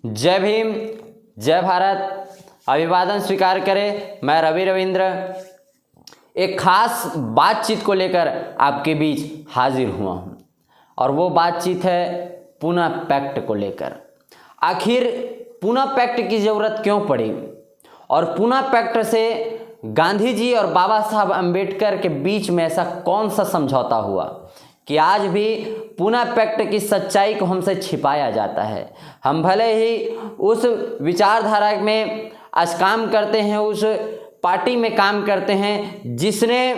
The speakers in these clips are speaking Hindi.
जय भीम, जय भारत। अभिवादन स्वीकार करें। मैं रवि रविंद्र एक खास बातचीत को लेकर आपके बीच हाजिर हुआ हूं और वो बातचीत है पूना पैक्ट को लेकर। आखिर पूना पैक्ट की ज़रूरत क्यों पड़ी और पूना पैक्ट से गांधी जी और बाबा साहब अम्बेडकर के बीच में ऐसा कौन सा समझौता हुआ कि आज भी पूना पैक्ट की सच्चाई को हमसे छिपाया जाता है। हम भले ही उस विचारधारा में आज काम करते हैं, उस पार्टी में काम करते हैं जिसने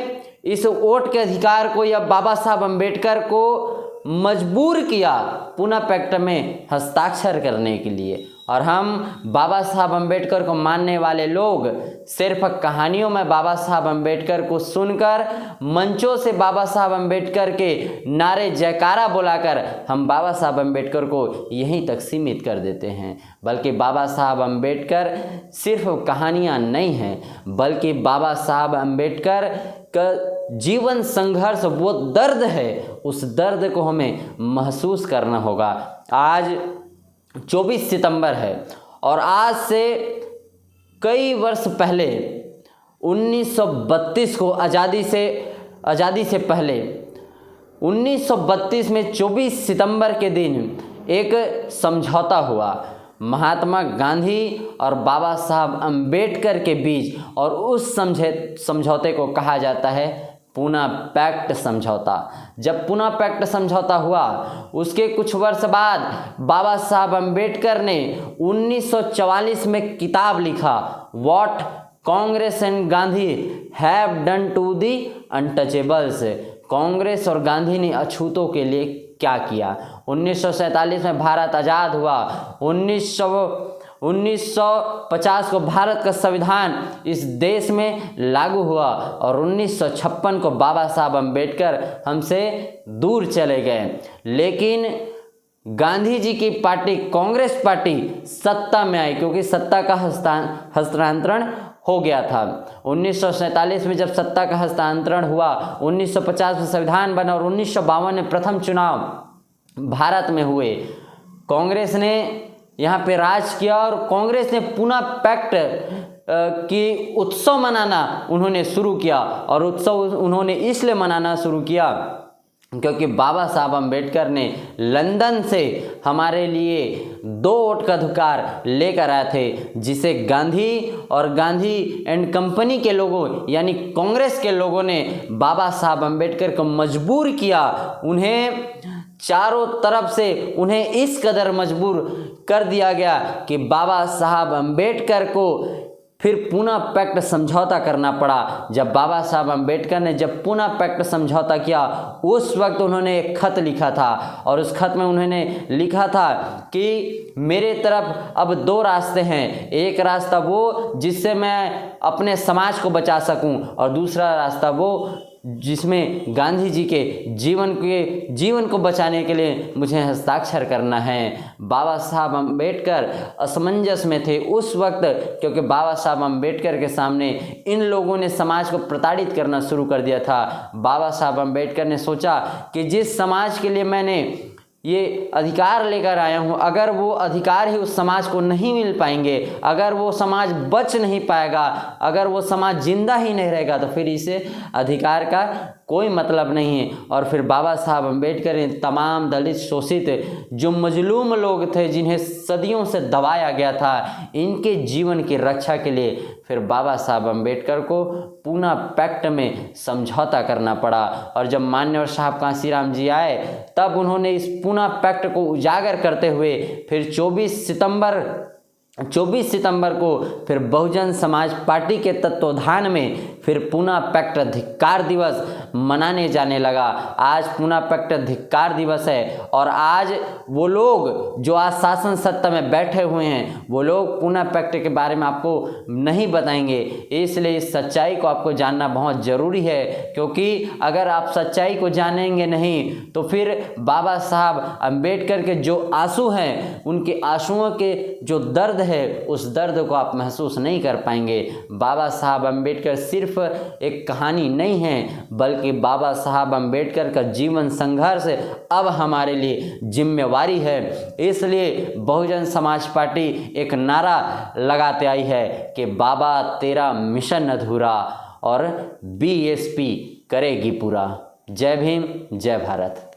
इस वोट के अधिकार को या बाबा साहब अम्बेडकर को मजबूर किया पूना पैक्ट में हस्ताक्षर करने के लिए, और हम बाबा साहब अम्बेडकर को मानने वाले लोग सिर्फ कहानियों में बाबा साहब अम्बेडकर को सुनकर, मंचों से बाबा साहब अम्बेडकर के नारे जयकारा बुलाकर हम बाबा साहब अम्बेडकर को यहीं तक सीमित कर देते हैं। बल्कि बाबा साहब अम्बेडकर सिर्फ कहानियाँ नहीं हैं, बल्कि बाबा साहब अम्बेडकर का जीवन संघर्ष, वो दर्द है, उस दर्द को हमें महसूस करना होगा। आज 24 सितंबर है और आज से कई वर्ष पहले 1932 को आज़ादी से पहले 1932 में 24 सितंबर के दिन एक समझौता हुआ महात्मा गांधी और बाबा साहब अम्बेडकर के बीच, और उस समझौते को कहा जाता है पूना पैक्ट समझौता। जब पूना पैक्ट समझौता हुआ उसके कुछ वर्ष बाद बाबा साहब अम्बेडकर ने 1944 में किताब लिखा, what Congress and Gandhi have done to the untouchables. Congress और गांधी ने अछूतों के लिए क्या किया। 1947 में भारत आज़ाद हुआ। 1950 को भारत का संविधान इस देश में लागू हुआ और 1956 को बाबा साहब अम्बेडकर हमसे दूर चले गए। लेकिन गांधी जी की पार्टी कांग्रेस पार्टी सत्ता में आई, क्योंकि सत्ता का हस्तांतरण हो गया था। 1947 में जब सत्ता का हस्तांतरण हुआ, 1950 में संविधान बना और 1952 में प्रथम चुनाव भारत में हुए। कांग्रेस ने यहाँ पे राज किया और कांग्रेस ने पूना पैक्ट की उत्सव मनाना उन्होंने शुरू किया, और उत्सव उन्होंने इसलिए मनाना शुरू किया क्योंकि बाबा साहब अम्बेडकर ने लंदन से हमारे लिए 2 वोट का अधिकार लेकर आए थे, जिसे गांधी और गांधी एंड कंपनी के लोगों यानी कांग्रेस के लोगों ने बाबा साहब अम्बेडकर को मजबूर किया। उन्हें चारों तरफ से उन्हें इस कदर मजबूर कर दिया गया कि बाबा साहब अम्बेडकर को फिर पूना पैक्ट समझौता करना पड़ा। जब बाबा साहब अम्बेडकर ने जब पूना पैक्ट समझौता किया, उस वक्त उन्होंने एक खत लिखा था और उस खत में उन्होंने लिखा था कि मेरे तरफ अब 2 रास्ते हैं। एक रास्ता वो जिससे मैं अपने समाज को बचा सकूं, और दूसरा रास्ता वो जिसमें गांधी जी के जीवन को बचाने के लिए मुझे हस्ताक्षर करना है। बाबा साहब अम्बेडकर असमंजस में थे उस वक्त, क्योंकि बाबा साहब अम्बेडकर के सामने इन लोगों ने समाज को प्रताड़ित करना शुरू कर दिया था। बाबा साहब अम्बेडकर ने सोचा कि जिस समाज के लिए मैंने ये अधिकार लेकर आया हूँ, अगर वो अधिकार ही उस समाज को नहीं मिल पाएंगे, अगर वो समाज बच नहीं पाएगा, अगर वो समाज जिंदा ही नहीं रहेगा, तो फिर इसे अधिकार का कोई मतलब नहीं है। और फिर बाबा साहब अम्बेडकर ने तमाम दलित, शोषित, जो मजलूम लोग थे, जिन्हें सदियों से दबाया गया था, इनके जीवन की रक्षा के लिए फिर बाबा साहब अम्बेडकर को पूना पैक्ट में समझौता करना पड़ा। और जब मान्यवर साहब कांशीराम जी आए, तब उन्होंने इस पूना पैक्ट को उजागर करते हुए फिर 24 सितंबर को फिर बहुजन समाज पार्टी के तत्वाधान में फिर पूना पैक्ट धिक्कार दिवस मनाने जाने लगा। आज पूना पैक्ट धिक्कार दिवस है और आज वो लोग जो आज शासन सत्ता में बैठे हुए हैं, वो लोग पूना पैक्ट के बारे में आपको नहीं बताएंगे। इसलिए इस सच्चाई को आपको जानना बहुत ज़रूरी है, क्योंकि अगर आप सच्चाई को जानेंगे नहीं तो फिर बाबा साहब अम्बेडकर के जो आंसू हैं, उनके आंसुओं के जो दर्द है, उस दर्द को आप महसूस नहीं कर पाएंगे। बाबा साहब अम्बेडकर सिर्फ सिर्फ एक कहानी नहीं है, बल्कि बाबा साहब अम्बेडकर का जीवन संघर्ष अब हमारे लिए जिम्मेवारी है। इसलिए बहुजन समाज पार्टी एक नारा लगाते आई है कि बाबा तेरा मिशन अधूरा और बीएसपी करेगी पूरा। जय भीम, जय भारत।